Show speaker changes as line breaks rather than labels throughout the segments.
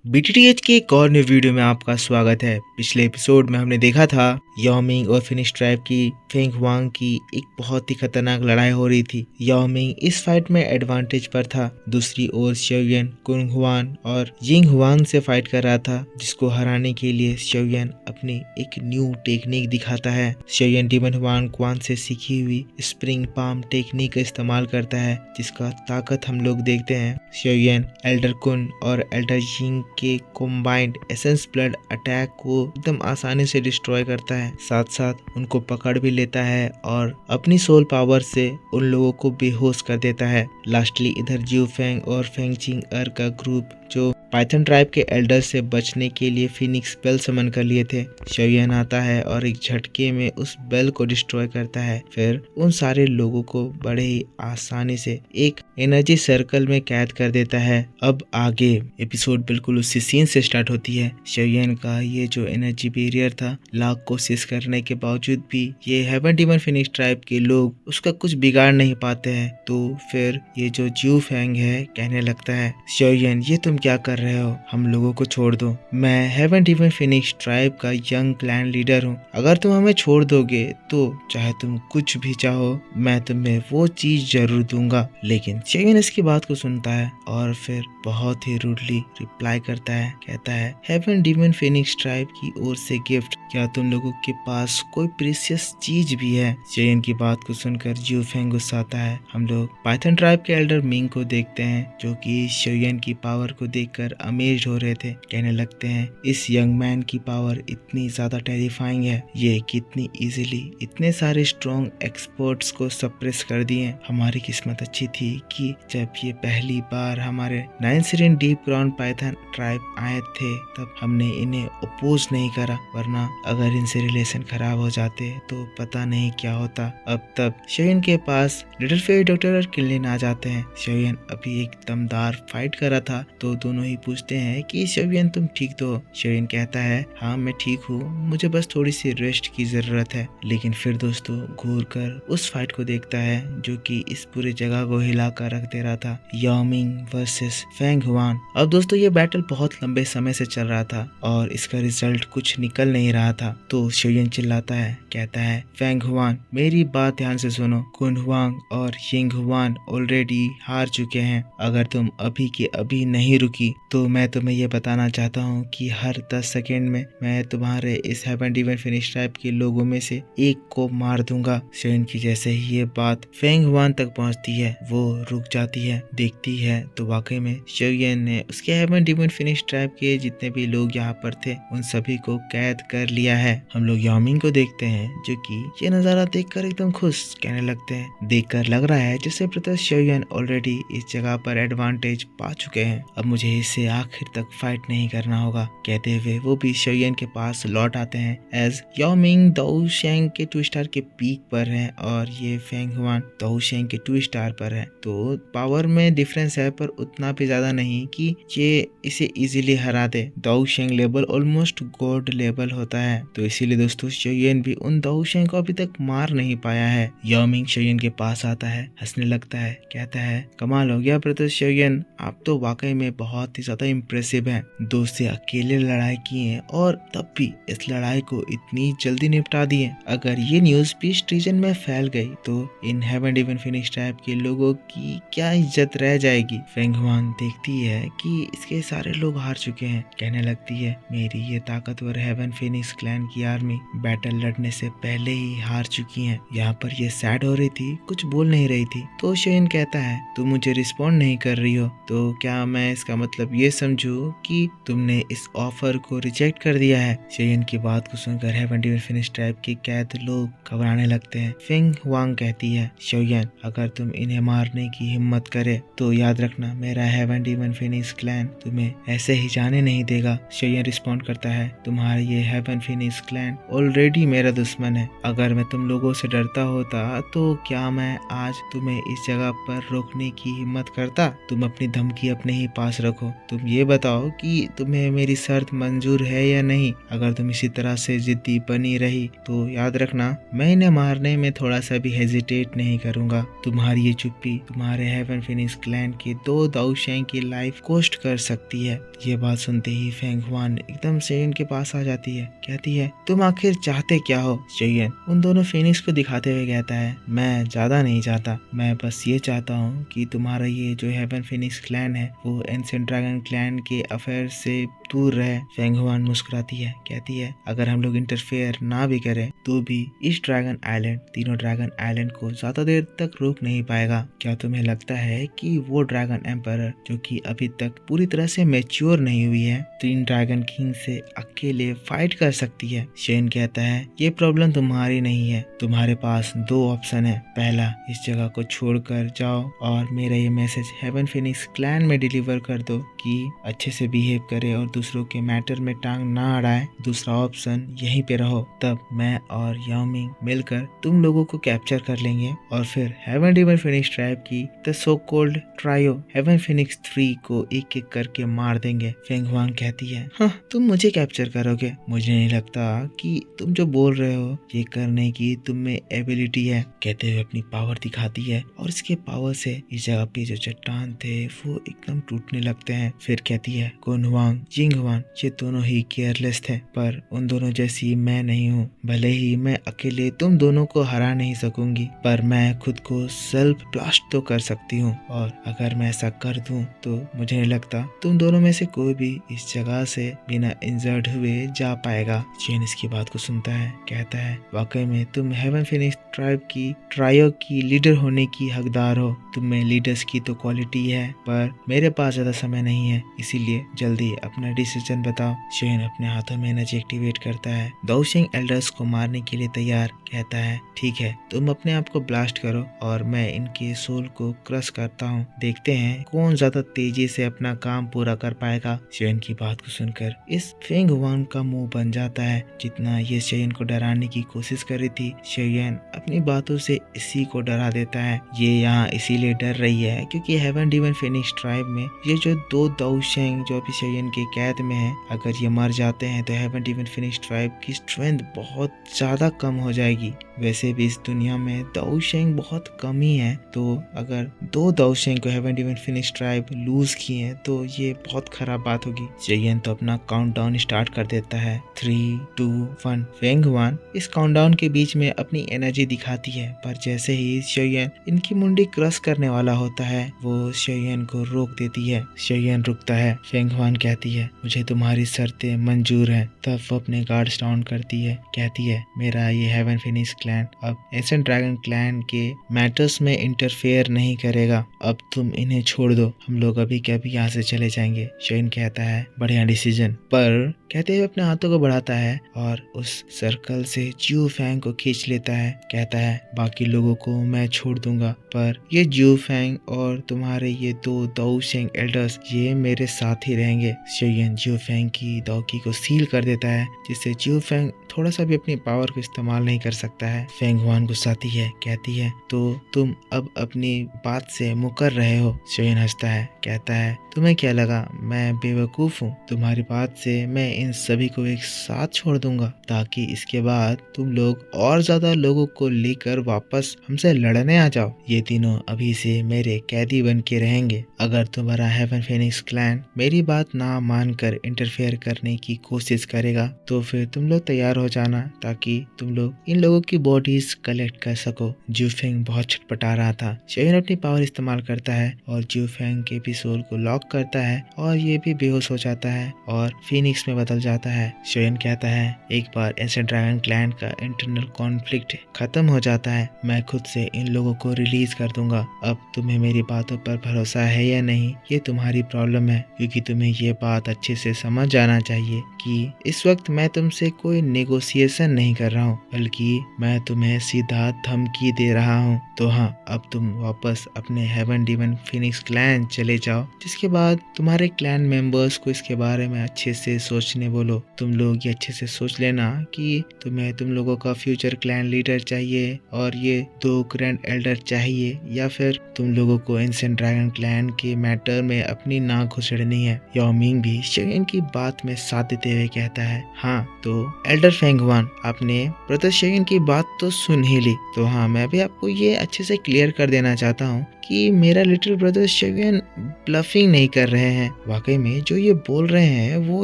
बीटीटीएच के एक और न्यू वीडियो में आपका स्वागत है। पिछले एपिसोड में हमने देखा था याओ मिंग और फिनिश ट्राइब की फेंग हुआंग की एक बहुत ही खतरनाक लड़ाई हो रही थी। याओ मिंग इस फाइट में एडवांटेज पर था। दूसरी ओर xiaoyan कुंग हुआन और यिंग हुआन से फाइट कर रहा था, जिसको हराने के लिए xiaoyan अपनी एक न्यू टेक्निक दिखाता है। xiaoyan डीमन हुआन क्वान से सीखी हुई स्प्रिंग पाम टेक्निक का इस्तेमाल करता है, जिसका ताकत हम लोग देखते हैं। xiaoyan एल्डर कुन और एल्डर यिंग के कॉम्बाइंड एसेंस ब्लड अटैक को एकदम आसानी से डिस्ट्रॉय करता है, साथ साथ उनको पकड़ भी लेता है और अपनी सोल पावर से उन लोगों को बेहोश कर देता है। लास्टली इधर जियो फेंग और फेंग चिंग er का ग्रुप जो पाइथन ट्राइब के एल्डर से बचने के लिए फिनिक्स बेल समन कर लिए थे, xiaoyan आता है और एक झटके में उस बेल को डिस्ट्रॉय करता है। फिर उन सारे लोगों को बड़े ही आसानी से एक एनर्जी सर्कल में कैद कर देता है। अब आगे एपिसोड बिल्कुल उसी सीन से स्टार्ट होती है। xiaoyan का ये जो एनर्जी बैरियर था, लाख कोशिश करने के बावजूद भी ये हेवन डीमन फिनिक्स ट्राइब के लोग उसका कुछ बिगाड़ नहीं पाते हैं। तो फिर ये जो जियो फेंग है कहने लगता है, xiaoyan ये तुम क्या कर रहे हो, हम लोगों को छोड़ दो। मैं हेवन डीमन फिनिक्स ट्राइब का यंग क्लैन लीडर हूँ, अगर तुम हमें छोड़ दोगे तो चाहे तुम कुछ भी चाहो मैं तुम्हें वो चीज जरूर दूंगा। लेकिन xiaoyan इसकी बात को सुनता है और फिर बहुत ही रूडली रिप्लाई करता है, कहता है हेवन डीमन फिनिक्स ट्राइब की ओर से गिफ्ट, क्या तुम लोगों के पास कोई प्रीशियस चीज भी है। xiaoyan की बात को सुनकर जियो फेंग गुस्साता है। हम लोग पाइथन ट्राइब के एल्डर मिंग को देखते हैं, जो कि xiaoyan की पावर को देखकर अमेज्ड हो रहे थे। कहने लगते हैं इस यंग मैन की पावर इतनी ज्यादा टेरिफाइंग है, ये कितनी इजीली इतने सारे स्ट्रॉन्ग एक्सपर्ट्स को सप्रेस कर दिए। हमारी किस्मत अच्छी थी कि जब ये पहली बार हमारे 9 सीरीन डीप ग्राउंड पाइथन ट्राइब आए थे तब हमने इन्हें अपोज नहीं करा, वरना अगर इनसे रिलेशन खराब हो जाते तो पता नहीं क्या होता। अब तब xiaoyan के पास लिटिल फेरी डॉक्टर और किनलिन आ जाते हैं। xiaoyan अभी एक दमदार फाइट कर रहा था, तो दोनों ही पूछते हैं कि xiaoyan तुम ठीक तो हो। xiaoyan कहता है हाँ मैं ठीक हूँ, मुझे बस थोड़ी सी रेस्ट की जरूरत है। लेकिन फिर दोस्तों घूर कर उस फाइट को देखता है जो कि इस पूरी जगह को हिला कर रख दे रहा था, याओ मिंग वर्सेस फेंग हुआन। अब दोस्तों ये बैटल बहुत लंबे समय से चल रहा था और इसका रिजल्ट कुछ निकल नहीं रहा था। तो xiaoyan चिल्लाता है, कहता है फेंग हुआन मेरी बात ध्यान से सुनो, कुन हुआंग और यिंग हुआन ऑलरेडी हार चुके हैं। अगर तुम अभी के अभी नहीं रुकी तो मैं तुम्हें ये बताना चाहता हूँ कि हर 10 सेकेंड में मैं तुम्हारे इस हेवन डीमन फिनिक्स ट्राइब के लोगों में से एक को मार दूंगा। xiaoyan की जैसे ही ये बात फेंग हुआन तक पहुँचती है, वो रुक जाती है। देखती है तो वाकई में xiaoyan ने उसके हेवन डीमन फिनिक्स ट्राइब के जितने भी लोग यहाँ पर थे उन सभी को कैद कर लिया है। हम लोग याओ मिंग को देखते हैं, जो कि ये नजारा देखकर एकदम खुश, कहने लगते हैं देखकर लग रहा है जैसे ब्रदर xiaoyan ऑलरेडी इस जगह पर एडवांटेज पा चुके हैं, अब मुझे इससे आखिर तक फाइट नहीं करना होगा। कहते हुए वो भी xiaoyan के पास लौट आते हैं। एज याओ मिंग दाओ शेंग के 2 स्टार के पीक पर है और ये फेंग हुआन दाओ शेंग के 2 स्टार पर है। तो पावर में डिफरेंस है, पर उतना भी ज्यादा नहीं कि ये इसे इजीली हरा दे। दाओ शेंग लेवल ऑलमोस्ट गॉड लेवल होता है, तो इसीलिए दोस्तों xiaoyan भी उन दाओ शेंग को अभी तक मार नहीं पाया है। याओ मिंग xiaoyan के पास आता है, हंसने लगता है, कहता है कमाल हो गया ब्रदर xiaoyan, आप तो वाकई में बहुत ही ज्यादा इम्प्रेसिव हैं। 2 से अकेले लड़ाई किए और तब भी इस लड़ाई को इतनी जल्दी निपटा दिए। अगर ये न्यूज पीस रीजन में फैल गई तो in heaven demon Phoenix tribe के लोगों की क्या इज्जत रह जाएगी। फेंग हुआन देखती है कि इसके सारे लोग हार चुके हैं, कहने लगती है मेरी ये ताकतवर हेवन फिनिक्स क्लैन की आर्मी बैटल लड़ने से पहले ही हार चुकी है। यहाँ पर ये सैड हो रही थी, कुछ बोल नहीं रही थी। तो xiaoyan कहता है तुम मुझे रिस्पॉन्ड नहीं कर रही हो, तो क्या मैं इसका मतलब ये समझूं कि तुमने इस ऑफर को रिजेक्ट कर दिया है। xiaoyan की बात को सुनकर हेवन डीमन फिनिक्स ट्राइब के कैद लोग घबराने लगते हैं। फेंग हुआंग कहती है xiaoyan अगर तुम इन्हें मारने की हिम्मत करे तो याद रखना मेरा हेवन डीमन फिनिक्स क्लैन तुम्हें ऐसे ही जाने नहीं देगा। xiaoyan रिस्पॉन्ड करता है तुम्हारा ये हेवन फिनिक्स क्लैन ऑलरेडी मेरा दुश्मन है, अगर मैं तुम लोगों से डरता होता तो क्या मैं आज तुम्हें इस जगह पर रोकने की हिम्मत करता। तुम अपनी धमकी अपने ही पास रखो, तुम ये बताओ कि तुम्हें मेरी शर्त मंजूर है या नहीं। अगर तुम इसी तरह से जिद्दी बनी रही तो याद रखना, मैं इन्हें मारने में थोड़ा सा भी हेजिटेट नहीं करूंगा। तुम्हारी ये चुप्पी तुम्हारे हेवन फिनिक्स क्लैन के 2 दाओशेंग की लाइफ कोस्ट कर सकती है। ये बात सुनते ही फेंग हुआन एकदम शेयन के पास आ जाती है। कहती है, तुम आखिर चाहते क्या हो? शेयन उन दोनों फिनिक्स को दिखाते हुए कहता है, मैं ज्यादा नहीं चाहता, मैं बस ये चाहता हूँ कि तुम्हारा ये जो हेवन फिनिक्स क्लैन है वो एंशिएंट ड्रैगन क्लैन के अफेयर से दूर रहे। फेंग हुआन मुस्कुराती है, कहती है, अगर हम लोग इंटरफेयर ना भी करें तो भी इस ड्रैगन आइलैंड, तीनों ड्रैगन आइलैंड को ज्यादा देर तक रोक नहीं पाएगा। क्या तुम्हें लगता है कि वो ड्रैगन एम्परर जो कि अभी तक पूरी तरह से मैच्योर नहीं हुई है, 3 ड्रैगन किंग से अकेले फाइट कर सकती है? शेन कहता है, ये प्रॉब्लम तुम्हारी नहीं है, तुम्हारे पास 2 ऑप्शन है। पहला, इस जगह को छोड़कर जाओ और मेरा ये मैसेज हेवन फिनिक्स क्लैन में डिलीवर कर दो कि अच्छे से बिहेव करे और दूसरों के मैटर में टांग ना अड़ाए। दूसरा ऑप्शन, यहीं पे रहो, तब मैं और याओ मिंग मिलकर तुम लोगों को कैप्चर कर लेंगे और फिर हेवन डिवन फिनिक्स ट्राइब की the so called trio heaven phoenix 3 को एक एक करके मार देंगे। फेंग हुआन कहती है, हाँ, तुम मुझे कैप्चर करोगे? मुझे नहीं लगता कि तुम जो बोल रहे हो ये करने की तुम में एबिलिटी है। कहते हुए अपनी पावर दिखाती है और इसके पावर से इस जगह पे जो चट्टान थे वो एकदम टूटने लगते हैं। फिर कहती है, कुन हुआंग, जिंग हुआन, ये दोनों ही केयरलेस थे, पर उन दोनों जैसी मैं नहीं हूँ। भले ही मैं अकेले तुम दोनों को हरा नहीं सकूंगी, पर मैं खुद को सेल्फ ब्लास्ट तो कर सकती हूँ, और अगर मैं ऐसा कर दूं तो मुझे नहीं लगता तुम दोनों में से कोई भी इस जगह से बिना इंजर्ड हुए जा पाएगा। चेन इसकी बात को सुनता है, कहता है, वाकई में तुम हेवन फिनिक्स ट्राइब की ट्रायो की लीडर होने की हकदार हो। तुम में लीडर्स की तो क्वालिटी है, पर मेरे पास ज्यादा समय नहीं है, इसीलिए जल्दी अपना डिसीजन बताओ। शेन अपने हाथों में एनर्जी एक्टिवेट करता है, दाओशेंग एल्डर्स को मारने के लिए तैयार। कहता है, ठीक है, तुम अपने आप को ब्लास्ट करो और मैं इनके सोल को क्रश करता हूँ। देखते हैं कौन ज्यादा तेजी से अपना काम पूरा कर पाएगा। शेन की बात को सुनकर इस फेंग हुआन का मुंह बन जाता है। जितना ये शेन को डराने की कोशिश कर रही थी, शेन अपनी बातों से इसी को डरा देता है। ये यहाँ इसीलिए डर रही है क्योंकि हेवन डिवन फिनिक्स ट्राइब में ये जो 2 दाओशेंग जो अभी शेन के कैद में है, अगर ये मर जाते हैं तो हेवन डिवन फिनिक्स ट्राइब की स्ट्रेंथ बहुत ज्यादा कम हो जाएगी। वैसे भी इस दुनिया में दाओशेंग बहुत कम ही है, तो अगर 2 दाओशेंग को haven divine phoenix tribe loose किए तो ये बहुत खराब बात होगी। शेयन तो अपना काउंटडाउन स्टार्ट कर देता है, 3, 2, 1। फेंग हुआन इस काउंटडाउन के बीच में अपनी एनर्जी दिखाती है, पर जैसे ही शेयन इनकी मुंडी क्रश करने वाला होता है वो शेयन को रोक देती है। शेयन रुकता है। फेंग हुआन कहती है, मुझे तुम्हारी शर्तें मंजूर हैं। तब वो अपने गार्ड्स डाउन करती है, कहती है, मेरा ये हेवन फिनिक्स क्लैन अब एंशिएंट ड्रैगन क्लैन के मैटर्स में इंटरफेयर नहीं करेगा। अब तुम इन्हें छोड़ दो, हम लोग अभी के अभी यहाँ से चले जाएंगे। शेन कहता है, बढ़िया डिसीजन, पर कहते हुए अपने हाथों को बढ़ाता है और उस सर्कल से जियो फैंग को खींच लेता है। कहता है, बाकी लोगों को मैं छोड़ दूंगा, पर ये जियो फैंग और तुम्हारे ये 2 दाओशेंग एल्डर्स ये मेरे साथ ही रहेंगे। शेयन जियो फैंग की दाओकी को सील कर देता है, जिससे जियो फैंग थोड़ा सा भी अपनी पावर को इस्तेमाल नहीं कर सकता है। फेंग हुआन गुस्साती है, कहती है, तो तुम अब अपनी बात से मुकर रहे हो। शेयन हंसता है, कहता है, तुम्हें क्या लगा मैं बेवकूफ हूँ? तुम्हारी बात से मैं इन सभी को एक साथ छोड़ दूंगा ताकि इसके बाद तुम लोग और ज्यादा लोगों को लेकर वापस हमसे लड़ने आ जाओ। ये तीनों अभी से मेरे कैदी बन के रहेंगे। अगर तुम्हारा हेवन फिनिक्स क्लैन मेरी बात ना मानकर इंटरफेयर करने की कोशिश करेगा तो फिर तुम लोग तैयार हो जाना ताकि तुम लोग इन लोगों की बॉडीज कलेक्ट कर सको। ज्यूफेंग बहुत छटपटा रहा था। शेयन अपनी पावर इस्तेमाल करता है और ज्यूफेंग के भी सोल को लॉक करता है और ये भी बेहोश हो जाता है और फिनिक्स में बदल जाता है। शेयन कहता है, एक बार एंशिएंट ड्रैगन क्लैन का इंटरनल कॉन्फ्लिक्ट खत्म हो जाता है, मैं खुद से इन लोगों को रिलीज कर दूंगा। अब तुम्हें मेरी बातों पर भरोसा है या नहीं ये तुम्हारी प्रॉब्लम है, क्योंकि तुम्हें ये बात अच्छे से समझ जाना चाहिए कि इस वक्त मैं तुमसे कोई नेगोशिएशन नहीं कर रहा हूँ, बल्कि मैं तुम्हें सीधा धमकी दे रहा हूँ। तो हाँ, अब तुम वापस अपने हेवन डिवन फिनिक्स क्लैन चले जाओ, जिसके बाद तुम्हारे क्लैन मेंबर्स को इसके बारे में अच्छे से सोचने बोलो। तुम लोग ये अच्छे से सोच लेना कि तुम्हें तुम लोगों का फ्यूचर क्लैन लीडर चाहिए और ये 2 ग्रैंड एल्डर चाहिए, या फिर तुम लोगों को एंशिएंट ड्रैगन क्लैन के मैटर में अपनी नाक घुसेड़नी है। याओ मिंग भी शेयन की बात में साथ देते हुए कहता है, हाँ तो एल्डर फेंग हुआन, आपने ब्रदर शेयन की बात तो सुन ही ली, तो हाँ मैं भी आपको ये अच्छे से क्लियर कर देना चाहता हूँ कि मेरा लिटिल ब्रदर शेयन ब्लफिंग नहीं कर रहे हैं। वाकई में जो ये बोल रहे हैं वो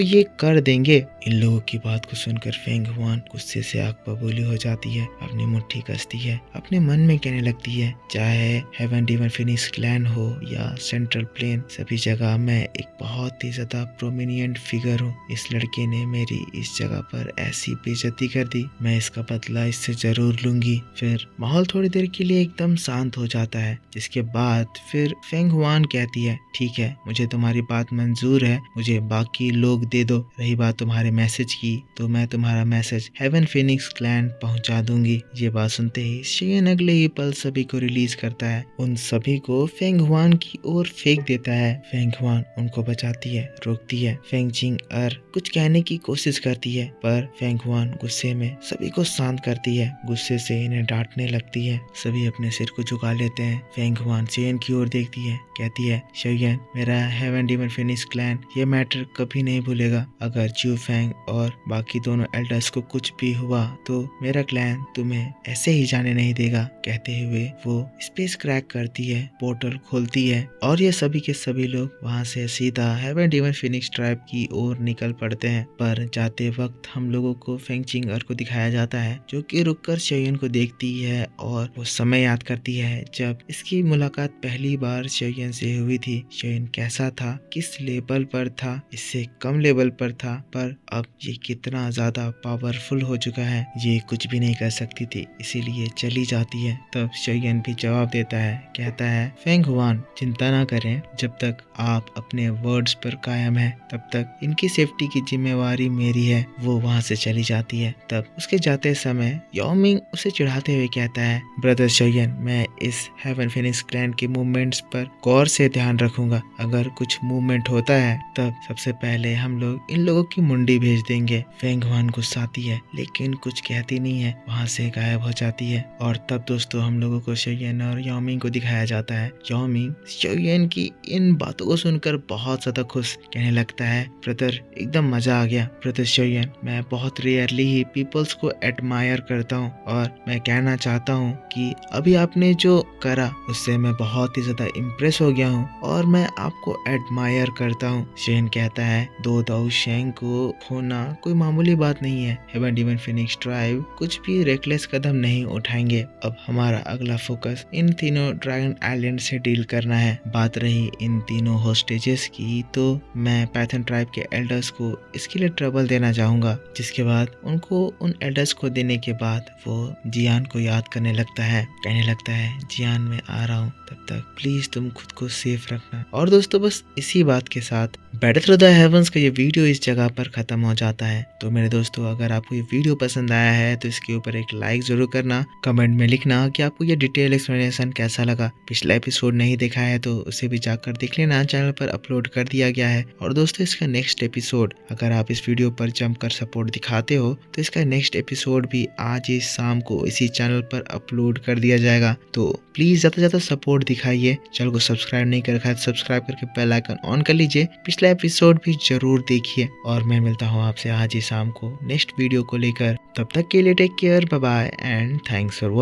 ये कर देंगे। इन लोगों की बात को सुनकर फेंग हुआन गुस्से से आग बबूली हो जाती है, अपनी मुट्ठी कसती है, अपने मन में कहने लगती है, चाहे हेवन डिवन फिनिक्स क्लैन हो या सेंट्रल प्लेन, सभी जगह मैं एक बहुत ही ज्यादा प्रोमिनिएंट फिगर हूँ। इस लड़के ने मेरी इस जगह पर ऐसी बेइज्जती कर दी, मैं इसका बदला इससे जरूर लूंगी। फिर माहौल थोड़ी देर के लिए एकदम शांत हो जाता है, जिसके बाद फिर फेंग हुआन कहती है, ठीक है मुझे तुम्हारी बात मंजूर है, मुझे बाकी लोग दे दो। रही बात तुम्हारे मैसेज की, तो मैं तुम्हारा मैसेज हेवन फिनिक्स क्लैन पहुंचा दूंगी। ये बात सुनते ही शेयन अगले ही पल सभी को रिलीज करता है, उन सभी को फेंग हुआन की ओर फेंक देता है। फेंग हुआन उनको बचाती है, रोकती है। फेंग जिंग कुछ कहने की कोशिश करती है, पर फेंग हुआन गुस्से में सभी को शांत करती है, गुस्से से इन्हें डांटने लगती है। सभी अपने सिर को झुका लेते हैं। फेंग हुआन शेयन की ओर देखती है, कहती है, शेयन मेरा हेवन डिवन फिनिक्स क्लैन ये मैटर कभी नहीं भूलेगा। अगर जू फेंग और बाकी दोनों एल्डर्स को कुछ भी हुआ तो मेरा क्लैन तुम्हें ऐसे ही जाने नहीं देगा। कहते हुए वो स्पेस क्रैक करती है, पोर्टल खोलती है और ये सभी के सभी लोग वहाँ से सीधा हेवन डिवन फिनिक्स ट्राइब की ओर निकल पड़ते हैं। पर जाते वक्त हम लोगों को फेंग चिंग को दिखाया जाता है, जो कि रुककर शेयन को देखती है और वो समय याद करती है जब इसकी मुलाकात पहली बार शेयन से हुई थी। शेयन कैसा था, किस लेवल पर था, इससे कम लेवल पर था, पर अब ये कितना ज्यादा पावरफुल हो चुका है, ये कुछ भी नहीं कर सकती थी, इसीलिए चली जाती है। तब शेयन भी जवाब देता है, कहता है, फेंग हुआन चिंता ना करें, जब तक आप अपने वर्ड्स पर कायम हैं तब तक इनकी सेफ्टी की जिम्मेवारी मेरी है। वो वहाँ से चली जाती है। तब उसके जाते समय याओ मिंग उसे चिढ़ाते हुए कहता है, ब्रदर शेयन मैं इस हेवन फिनिक्स क्लैन के मूवमेंट्स पर गौर से ध्यान रखूंगा, अगर कुछ मूवमेंट होता है तब सबसे पहले हम लोग इन लोगों की मुंडी भेज देंगे। फेंग हुआन गुस्साती है लेकिन कुछ कहती नहीं है, वहाँ से गायब हो जाती है। और तब दोस्तों हम लोगों को शेयन और याओ मिंग को दिखाया जाता है। याओ मिंग शेयन की इन बातों को सुनकर बहुत ज्यादा खुश, कहने लगता है, ब्रदर एकदम मजा आ गया। ब्रदर शेयन मैं बहुत रेयरली ही पीपल्स को एडमायर करता हूँ और मैं कहना चाहता हूँ कि अभी आपने जो करा उससे मैं बहुत ही ज्यादा इम्प्रेस हो गया हूँ और मैं आपको एडमायर करता हूँ। शेयन कहता है, दो दाऊ शेंग को खोना कोई मामूली बात नहीं है, हेवन डिवन फिनिक्स ट्राइब कुछ भी रेकलेस कदम नहीं उठाएंगे। अब हमारा अगला फोकस इन तीनों ड्रैगन आइलैंड से डील करना है। बात रही इन तीनों होस्टेजेस की, तो मैं पैथन ट्राइब के एल्डर्स को इसके लिए ट्रबल देना चाहूंगा, जिसके बाद उनको उन एल्डर्स को देने के बाद वो जियान को याद करने लगता है, कहने लगता है, जियान मैं आ रहा हूँ, तब तक प्लीज तुम खुद को सेफ रखना। और दोस्तों बस इसी बात के साथ बैटल थ्रू द हेवंस का ये वीडियो इस जगह पर खत्म हो जाता है। तो मेरे दोस्तों अगर आपको ये वीडियो पसंद आया है तो इसके ऊपर एक लाइक जरूर करना, कमेंट में लिखना कि आपको ये डिटेल एक्सप्लेनेशन कैसा लगा। पिछला एपिसोड नहीं देखा है तो उसे भी जाकर देख लेना, चैनल पर अपलोड कर दिया गया है। और दोस्तों इसका नेक्स्ट एपिसोड, अगर आप इस वीडियो पर जमकर सपोर्ट दिखाते हो तो इसका नेक्स्ट एपिसोड भी आज ही शाम को इसी चैनल पर अपलोड कर दिया जाएगा। तो प्लीज ज्यादा से ज्यादा सपोर्ट दिखाइए। चैनल को सब्सक्राइब नहीं कर रखा है तो सब्सक्राइब करके बेल आइकन ऑन कर लीजिए। पिछला एपिसोड भी जरूर देखिए और मैं मिलता हूँ आपसे आज ही शाम को नेक्स्ट वीडियो को लेकर। तब तक के लिए take care, bye bye and thanks for watching.